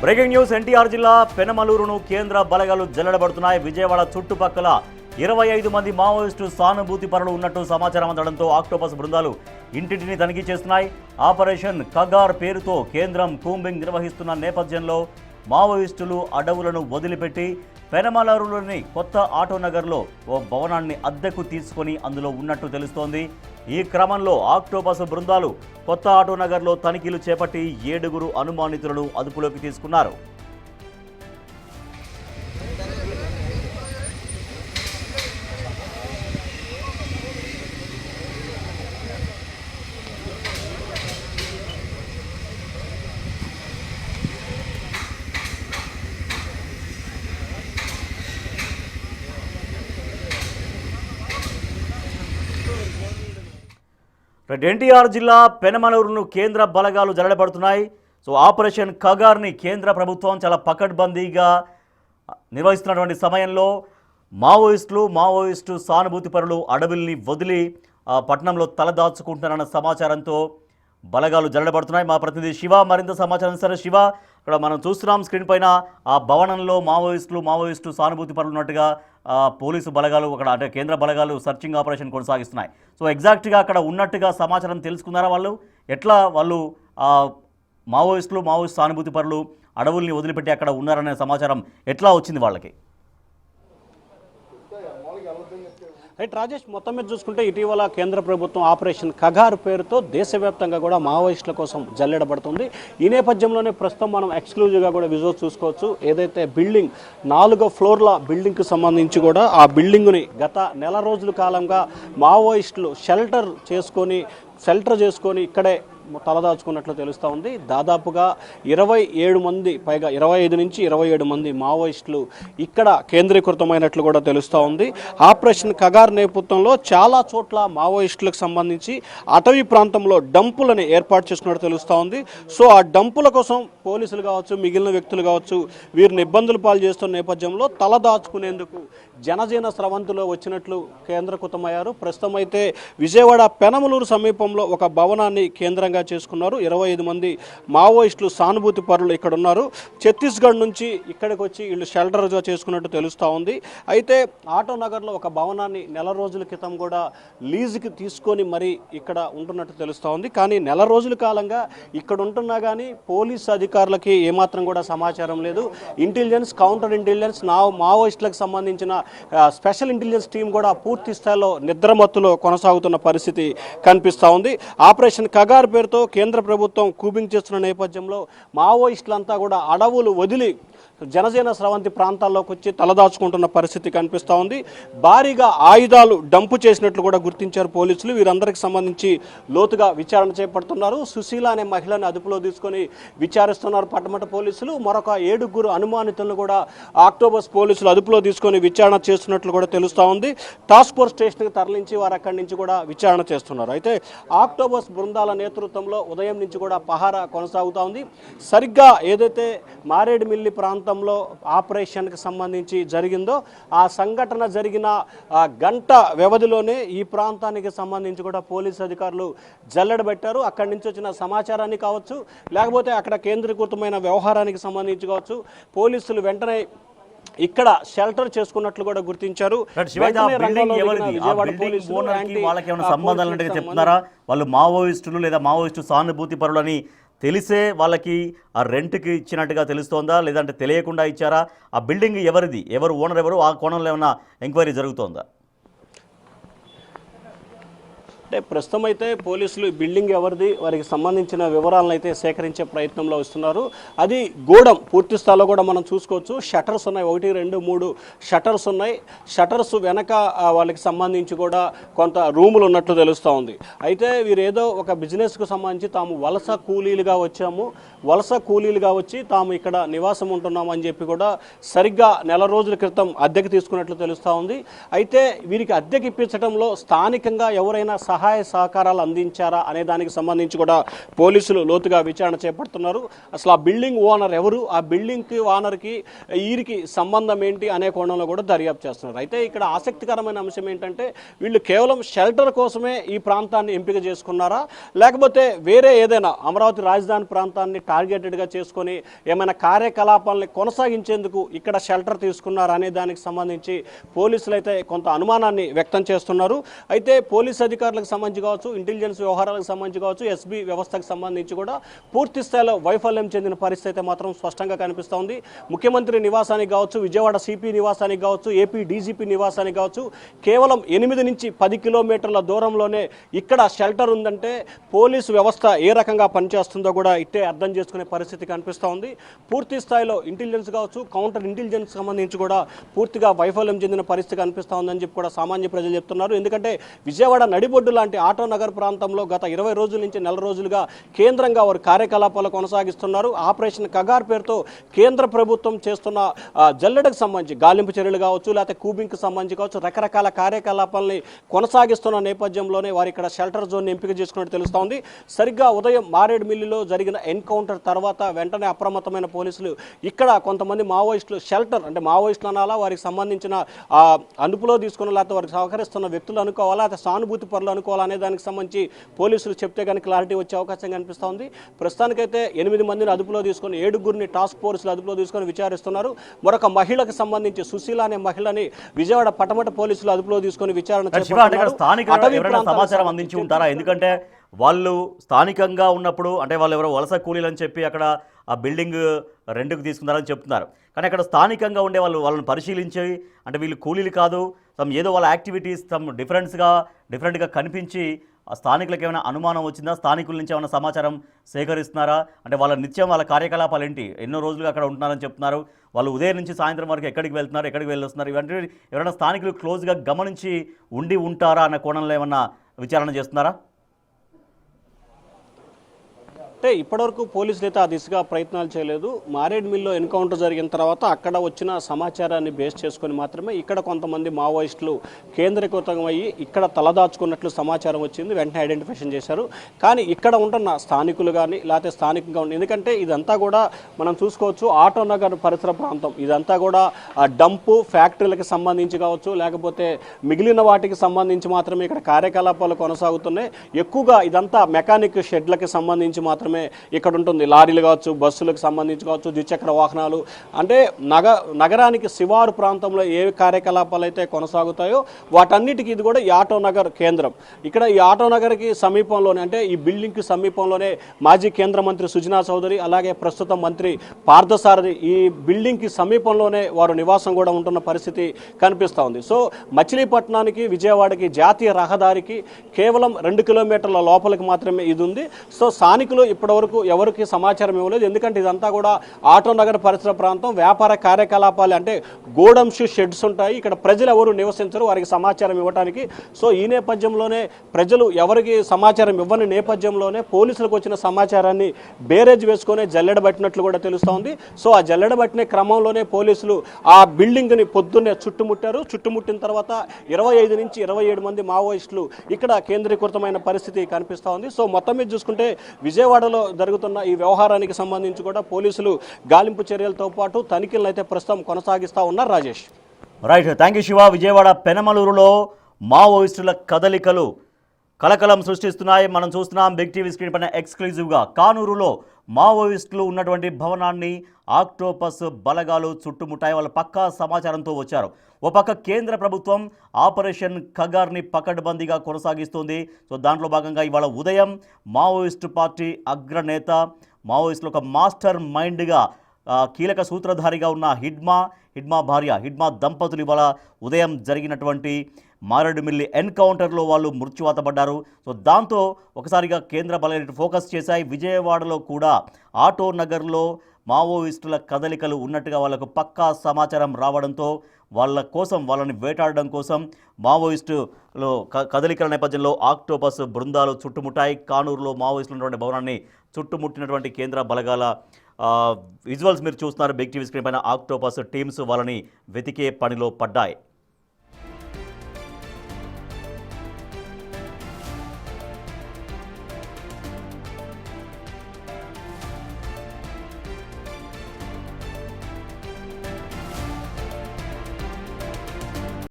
Breaking news NTR జిల్లా పెనమలూరును కేంద్ర బలగాలు జల్లెడబడుతున్నాయి. విజయవాడ చుట్టుపక్కల 25 మంది మావోయిస్టు సానుభూతి పరులు ఉన్నట్టు సమాచారం అందడంతో ఆక్టోపస్ బృందాలు ఇంటింటిని తనిఖీ చేస్తున్నాయి. ఆపరేషన్ కగార్ పేరుతో కేంద్రం కూంబింగ్ నిర్వహిస్తున్న నేపథ్యంలో మావోయిస్టులు అడవులను వదిలిపెట్టి పెనమలూరులోని కొత్త ఆటోనగర్లో ఓ భవనాన్ని అద్దెకు తీసుకొని అందులో ఉన్నట్టు తెలుస్తోంది. ఈ క్రమంలో ఆక్టోపస్ బృందాలు కొత్త ఆటోనగర్లో తనిఖీలు చేపట్టి 7 అనుమానితులను అదుపులోకి తీసుకున్నారు. ఎన్టీఆర్ జిల్లా పెనమలూరును కేంద్ర బలగాలు జల్లెడబడుతున్నాయి. ఆపరేషన్ కగార్ని కేంద్ర ప్రభుత్వం చాలా పకడ్బందీగా నిర్వహిస్తున్నటువంటి సమయంలో మావోయిస్టు సానుభూతి పరులు అడవుల్ని వదిలి పట్టణంలో తలదాచుకుంటున్నారన్న సమాచారంతో బలగాలు జల్లెడబడుతున్నాయి. మా ప్రతినిధి శివ మరింత సమాచారం. సరే శివ, ఇక్కడ మనం చూస్తున్నాం స్క్రీన్ పైన ఆ భవనంలో మావోయిస్టు సానుభూతి పరులు ఉన్నట్టుగా పోలీసు బలగాలు అక్కడ అంటే కేంద్ర బలగాలు సర్చింగ్ ఆపరేషన్ కొనసాగిస్తున్నాయి. ఎగ్జాక్ట్గా అక్కడ ఉన్నట్టుగా సమాచారం తెలుసుకున్నారా? వాళ్ళు మావోయిస్టు సానుభూతి పరులు అడవుల్ని వదిలిపెట్టి అక్కడ ఉన్నారనే సమాచారం ఎట్లా వచ్చింది వాళ్ళకి? రైట్ రాజేష్, మొత్తం మీద చూసుకుంటే ఇటీవల కేంద్ర ప్రభుత్వం ఆపరేషన్ కగార్ పేరుతో దేశవ్యాప్తంగా కూడా మావోయిస్టుల కోసం జల్లెడబడుతుంది. ఈ నేపథ్యంలోనే ప్రస్తుతం మనం ఎక్స్క్లూజివ్గా కూడా విజువల్స్ చూసుకోవచ్చు. ఏదైతే బిల్డింగ్ 4వ ఫ్లోర్ల బిల్డింగ్కి సంబంధించి కూడా ఆ బిల్డింగ్ని గత నెల రోజుల కాలంగా మావోయిస్టులు షెల్టర్ చేసుకొని ఇక్కడే తలదాచుకున్నట్లు తెలుస్తూ ఉంది. దాదాపుగా 27 మంది పైగా 25 నుంచి 27 మంది మావోయిస్టులు ఇక్కడ కేంద్రీకృతమైనట్లు కూడా తెలుస్తూ ఉంది. ఆపరేషన్ కగార్ నేపథ్యంలో చాలా చోట్ల మావోయిస్టులకు సంబంధించి అటవీ ప్రాంతంలో డంపులను ఏర్పాటు చేసుకున్నట్టు తెలుస్తూ ఉంది. ఆ డంపుల కోసం పోలీసులు కావచ్చు, మిగిలిన వ్యక్తులు కావచ్చు, వీరిని ఇబ్బందులు పాలు చేస్తున్న నేపథ్యంలో తలదాచుకునేందుకు జనజీవన స్రవంతిలో వచ్చినట్లు కేంద్రీకృతమయ్యారు. ప్రస్తుతం అయితే విజయవాడ పెనమలూరు సమీపంలో ఒక భవనాన్ని కేంద్రంగా చేసుకున్నారు. 25 మంది మావోయిస్టులు సానుభూతి పరులు ఇక్కడ ఉన్నారు. ఛత్తీస్గఢ్ నుంచి ఇక్కడికి వచ్చి వీళ్ళు షెల్టర్గా చేసుకున్నట్టు తెలుస్తూ ఉంది. అయితే ఆటోనగర్లో ఒక భవనాన్ని నెల రోజుల క్రితం కూడా లీజుకి తీసుకొని మరి ఇక్కడ ఉంటున్నట్టు తెలుస్తూ ఉంది. కానీ నెల రోజుల కాలంగా ఇక్కడ ఉంటున్నా కానీ పోలీసు అధికారులకి ఏమాత్రం కూడా సమాచారం లేదు. ఇంటెలిజెన్స్, కౌంటర్ ఇంటెలిజెన్స్, మావోయిస్టులకు సంబంధించిన స్పెషల్ ఇంటెలిజెన్స్ టీం కూడా పూర్తి స్థాయిలో నిద్రమత్తులో కొనసాగుతున్న పరిస్థితి కనిపిస్తూ ఉంది. ఆపరేషన్ కగార్ పేరుతో కేంద్ర ప్రభుత్వం కూబింగ్ చేస్తున్న నేపథ్యంలో మావోయిస్టులంతా కూడా అడవులు వదిలి జనజీవన స్రవంతి ప్రాంతాల్లోకి వచ్చి తలదాచుకుంటున్న పరిస్థితి కనిపిస్తూ ఉంది. భారీగా ఆయుధాలు డంపు చేసినట్లు కూడా గుర్తించారు పోలీసులు. వీరందరికి సంబంధించి లోతుగా విచారణ చేపడుతున్నారు. సుశీల అనే మహిళని అదుపులో తీసుకొని విచారిస్తున్నారు పట్టమట పోలీసులు. మరొక 7 అనుమానితులను కూడా ఆక్టోపస్ పోలీసులు అదుపులో తీసుకొని విచారణ చేస్తున్నట్లు కూడా తెలుస్తూ ఉంది. టాస్క్ ఫోర్స్ స్టేషన్కి తరలించి వారు అక్కడి నుంచి కూడా విచారణ చేస్తున్నారు. అయితే ఆక్టోపస్ బృందాల నేతృత్వంలో ఉదయం నుంచి కూడా పహారా కొనసాగుతూ ఉంది. సరిగ్గా ఏదైతే మారేడుమిల్లి ప్రాంతంలో ఆపరేషన్కి సంబంధించి జరిగిందో ఆ సంఘటన జరిగిన గంట వ్యవధిలోనే ఈ ప్రాంతానికి సంబంధించి కూడా పోలీసు అధికారులు జల్లెడబెట్టారు. అక్కడి నుంచి వచ్చిన సమాచారాన్ని కావచ్చు, లేకపోతే అక్కడ కేంద్రీకృతమైన వ్యవహారానికి సంబంధించి కావచ్చు, పోలీసులు వెంటనే ఇక్కడ షెల్టర్ చేసుకున్నట్లు కూడా గుర్తించారు. వాళ్ళు మావోయిస్టులు లేదా మావోయిస్టు సానుభూతి పరులని తెలిసే వాళ్ళకి ఆ రెంట్కి ఇచ్చినట్టుగా తెలుస్తోందా, లేదంటే తెలియకుండా ఇచ్చారా? ఆ బిల్డింగ్ ఎవరిది, ఎవరు ఓనర్ ఎవరు, ఆ కోణంలో ఏమైనా ఎంక్వైరీ జరుగుతోందా? అంటే ప్రస్తుతం అయితే పోలీసులు బిల్డింగ్ ఎవరిది, వారికి సంబంధించిన వివరాలను అయితే సేకరించే ప్రయత్నంలో వస్తున్నారు. అది గోడం పూర్తి స్థాయిలో కూడా మనం చూసుకోవచ్చు. షట్టర్స్ ఉన్నాయి, 1, 2, 3 షట్టర్స్ ఉన్నాయి. షట్టర్స్ వెనక వాళ్ళకి సంబంధించి కూడా కొంత రూములు ఉన్నట్లు తెలుస్తూ ఉంది. అయితే వీరేదో ఒక బిజినెస్కు సంబంధించి తాము వలస కూలీలుగా వచ్చి తాము ఇక్కడ నివాసం ఉంటున్నాము అని చెప్పి కూడా సరిగ్గా నెల రోజుల క్రితం అద్దెకి తీసుకున్నట్లు తెలుస్తూ ఉంది. అయితే వీరికి అద్దెకి ఇప్పించడంలో స్థానికంగా ఎవరైనా సహాయ సహకారాలు అందించారా అనే దానికి సంబంధించి కూడా పోలీసులు లోతుగా విచారణ చేపడుతున్నారు. అసలు ఆ బిల్డింగ్ ఓనర్ ఎవరు, ఆ బిల్డింగ్కి ఓనర్కి వీరికి సంబంధం ఏంటి అనే కోణంలో కూడా దర్యాప్తు చేస్తున్నారు. అయితే ఇక్కడ ఆసక్తికరమైన అంశం ఏంటంటే వీళ్ళు కేవలం షెల్టర్ కోసమే ఈ ప్రాంతాన్ని ఎంపిక చేసుకున్నారా, లేకపోతే వేరే ఏదైనా అమరావతి రాజధాని ప్రాంతాన్ని టార్గెటెడ్గా చేసుకొని ఏమైనా కార్యకలాపాలని కొనసాగించేందుకు ఇక్కడ షెల్టర్ తీసుకున్నారు అనే దానికి సంబంధించి పోలీసులు అయితే కొంత అనుమానాన్ని వ్యక్తం చేస్తున్నారు. అయితే పోలీస్ అధికారులకు సంబంధించి కావచ్చు, ఇంటెలిజెన్స్ వ్యవహారాలకు సంబంధించి కావచ్చు, ఎస్బీ వ్యవస్థకు సంబంధించి కూడా పూర్తి స్థాయిలో వైఫల్యం చెందిన పరిస్థితి అయితే మాత్రం స్పష్టంగా కనిపిస్తోంది. ముఖ్యమంత్రి నివాసానికి కావచ్చు, విజయవాడ సిపి నివాసానికి కావచ్చు, ఏపీ డీజీపీ నివాసానికి కావచ్చు, కేవలం 8 నుంచి 10 కిలోమీటర్ల దూరంలోనే ఇక్కడ షెల్టర్ ఉందంటే పోలీసు వ్యవస్థ ఏ రకంగా పనిచేస్తుందో కూడా ఇట్టే అర్థం చేసుకునే పరిస్థితి కనిపిస్తోంది. పూర్తి స్థాయిలో ఇంటెలిజెన్స్ కావచ్చు, కౌంటర్ ఇంటెలిజెన్స్ సంబంధించి కూడా పూర్తిగా వైఫల్యం చెందిన పరిస్థితి కనిపిస్తోందని చెప్పి కూడా సామాన్య ప్రజలు చెప్తున్నారు. ఎందుకంటే విజయవాడ నడిబొడ్డు లాంటి ఆటో నగర్ ప్రాంతంలో గత 20 రోజుల నుంచి నెల రోజులుగా కేంద్రంగా వారు కార్యకలాపాలు కొనసాగిస్తున్నారు. ఆపరేషన్ కగార్ పేరుతో కేంద్ర ప్రభుత్వం చేస్తున్న జల్లెడకు సంబంధించి గాలింపు చర్యలు కావచ్చు, లేకపోతే కూబింగ్కి సంబంధించి కావచ్చు, రకరకాల కార్యకలాపాలని కొనసాగిస్తున్న నేపథ్యంలోనే వారు ఇక్కడ షెల్టర్ జోన్ ఎంపిక చేసుకున్నట్టు తెలుస్తోంది. సరిగ్గా ఉదయం మారేడుమిల్లిలో జరిగిన ఎన్కౌంటర్ తర్వాత వెంటనే అప్రమత్తమైన పోలీసులు ఇక్కడ కొంతమంది మావోయిస్టులు షెల్టర్ అంటే మావోయిస్టులు అనాలా, వారికి సంబంధించిన అదుపులో తీసుకున్న లేకపోతే వారికి సహకరిస్తున్న వ్యక్తులు అనుకోవాలా, లేకపోతే సానుభూతి పరులు అనుకోవాలా అనే దానికి సంబంధించి పోలీసులు చెప్తే కానీ క్లారిటీ వచ్చే అవకాశం కనిపిస్తోంది. ప్రస్తుతానికైతే 8 మందిని అదుపులో తీసుకొని 7 టాస్క్ ఫోర్సులు అదుపులో తీసుకొని విచారిస్తున్నారు. మరొక మహిళకు సంబంధించి సుశీల అనే మహిళని విజయవాడ పటమట పోలీసులు అదుపులో తీసుకొని విచారణ సమాచారం అందించి ఉంటారా? ఎందుకంటే వాళ్ళు స్థానికంగా ఉన్నప్పుడు అంటే వాళ్ళు ఎవరో వలస కూలీలు అని చెప్పి అక్కడ ఆ బిల్డింగ్ రెంట్కి తీసుకున్నారని చెప్తున్నారు. కానీ అక్కడ స్థానికంగా ఉండే వాళ్ళని పరిశీలించి అంటే వీళ్ళు కూలీలు కాదు, ఏదో వాళ్ళ యాక్టివిటీస్ డిఫరెంట్గా కనిపించి ఆ స్థానికులకు ఏమైనా అనుమానం వచ్చిందా? స్థానికుల నుంచి ఏమైనా సమాచారం సేకరిస్తున్నారా? అంటే వాళ్ళ నిత్యం వాళ్ళ కార్యకలాపాలు ఏంటి? ఎన్నో రోజులుగా అక్కడ ఉంటున్నారని చెప్తున్నారు. వాళ్ళు ఉదయం నుంచి సాయంత్రం వరకు ఎక్కడికి వెళ్తున్నారు, ఎక్కడికి వెళ్ళొస్తున్నారు, ఇవన్నీ ఎవరైనా స్థానికులు క్లోజ్గా గమనించి ఉంటారా అన్న కోణంలో ఏమన్నా విచారణ చేస్తున్నారా? అంటే ఇప్పటివరకు పోలీసులు అయితే ఆ దిశగా ప్రయత్నాలు చేయలేదు. మారేడుమిల్లో ఎన్కౌంటర్ జరిగిన తర్వాత అక్కడ వచ్చిన సమాచారాన్ని బేస్ చేసుకొని మాత్రమే ఇక్కడ కొంతమంది మావోయిస్టులు కేంద్రీకృతం అయ్యి ఇక్కడ తలదాచుకున్నట్లు సమాచారం వచ్చింది. వెంటనే ఐడెంటిఫికేషన్ చేశారు. కానీ ఇక్కడ ఉంటున్న స్థానికులు కానీ లేకపోతే స్థానికంగా ఉండి, ఎందుకంటే ఇదంతా కూడా మనం చూసుకోవచ్చు ఆటో నగర్ పరిసర ప్రాంతం, ఇదంతా కూడా డంపు ఫ్యాక్టరీలకు సంబంధించి కావచ్చు, లేకపోతే మిగిలిన వాటికి సంబంధించి మాత్రమే ఇక్కడ కార్యకలాపాలు కొనసాగుతున్నాయి. ఎక్కువగా ఇదంతా మెకానిక్ షెడ్లకి సంబంధించి మాత్రమే ఇక్కడ ఉంటుంది. లారీలు కావచ్చు, బస్సులకు సంబంధించి కావచ్చు, ద్విచక్ర వాహనాలు, అంటే నగరానికి శివారు ప్రాంతంలో ఏ కార్యకలాపాలు అయితే కొనసాగుతాయో వాటన్నిటికీ ఇది కూడా ఈ ఆటో నగర్ కేంద్రం. ఇక్కడ ఈ ఆటో నగర్కి సమీపంలోనే అంటే ఈ బిల్డింగ్కి సమీపంలోనే మాజీ కేంద్ర మంత్రి సుజనా చౌదరి, అలాగే ప్రస్తుత మంత్రి పార్థసారథి ఈ బిల్డింగ్కి సమీపంలోనే వారు నివాసం కూడా ఉంటున్న పరిస్థితి కనిపిస్తూ ఉంది. సో మచిలీపట్నానికి విజయవాడకి జాతీయ రహదారికి కేవలం 2 కిలోమీటర్ల లోపలికి మాత్రమే ఇది ఉంది. సో స్థానికులు ఇప్పటివరకు ఎవరికి సమాచారం ఇవ్వలేదు. ఎందుకంటే ఇదంతా కూడా ఆటో నగర్ పరిసర ప్రాంతం, వ్యాపార కార్యకలాపాలు అంటే గోడమ్స్, షెడ్స్ ఉంటాయి. ఇక్కడ ప్రజలు ఎవరు నివసించరు వారికి సమాచారం ఇవ్వడానికి. సో ఈ నేపథ్యంలోనే ప్రజలు ఎవరికి సమాచారం ఇవ్వని నేపథ్యంలోనే పోలీసులకు వచ్చిన సమాచారాన్ని బేరేజ్ వేసుకొని జల్లెడబట్టినట్లు కూడా తెలుస్తోంది. సో ఆ జల్లెడబట్టిన క్రమంలోనే పోలీసులు ఆ బిల్డింగ్ని పొద్దున్నే చుట్టుముట్టారు. చుట్టుముట్టిన తర్వాత 25 నుంచి 27 మంది మావోయిస్టులు ఇక్కడ కేంద్రీకృతమైన పరిస్థితి కనిపిస్తూ ఉంది. సో మొత్తం మీద చూసుకుంటే విజయవాడలో జరుగుతున్న ఈ వ్యవహారానికి సంబంధించి కూడా పోలీసులు గాలింపు చర్యలతో పాటు తనిఖీలను అయితే ప్రస్తుతం కొనసాగిస్తూ ఉన్నారు. Rajesh. Right, thank you Shiva. Vijayawada పెనమలూరులో మావోయిస్టుల కదలికలు కలకలం సృష్టిస్తున్నాయి. మనం చూస్తున్నాం బిగ్ టీవీ స్క్రీన్ పైన ఎక్స్క్లూజివ్గా. కానూరులో మావోయిస్టులు ఉన్నటువంటి భవనాన్ని ఆక్టోపస్ బలగాలు చుట్టుముట్టాయి. వాళ్ళ పక్కా సమాచారంతో వచ్చారు. ఓ పక్క కేంద్ర ప్రభుత్వం ఆపరేషన్ ఖగార్ని పకడ్బందీగా కొనసాగిస్తుంది. సో దాంట్లో భాగంగా ఇవాళ ఉదయం మావోయిస్టు పార్టీ అగ్రనేత, మావోయిస్టులు ఒక మాస్టర్ మైండ్గా కీలక సూత్రధారిగా ఉన్న హిడ్మా భార్య హిడ్మా దంపతులు ఇవాళ ఉదయం జరిగినటువంటి మారేడుమిల్లి ఎన్కౌంటర్లో వాళ్ళు మృత్యువాత పడ్డారు. సో దాంతో ఒకసారిగా కేంద్ర బలగాలు ఫోకస్ చేశాయి. విజయవాడలో కూడా ఆటో నగర్లో మావోయిస్టుల కదలికలు ఉన్నట్టుగా వాళ్ళకు పక్కా సమాచారం రావడంతో వాళ్ళని వేటాడడం కోసం మావోయిస్టులో కదలికల నేపథ్యంలో ఆక్టోపస్ బృందాలు చుట్టుముట్టాయి. కానూరులో మావోయిస్టులు ఉన్నటువంటి భవనాన్ని చుట్టుముట్టినటువంటి కేంద్ర బలగాల విజువల్స్ మీరు చూస్తున్నారు బిగ్ టీవీ స్క్రీన్ పైన. ఆక్టోపస్ టీమ్స్ వాళ్ళని వెతికే పనిలో పడ్డాయి.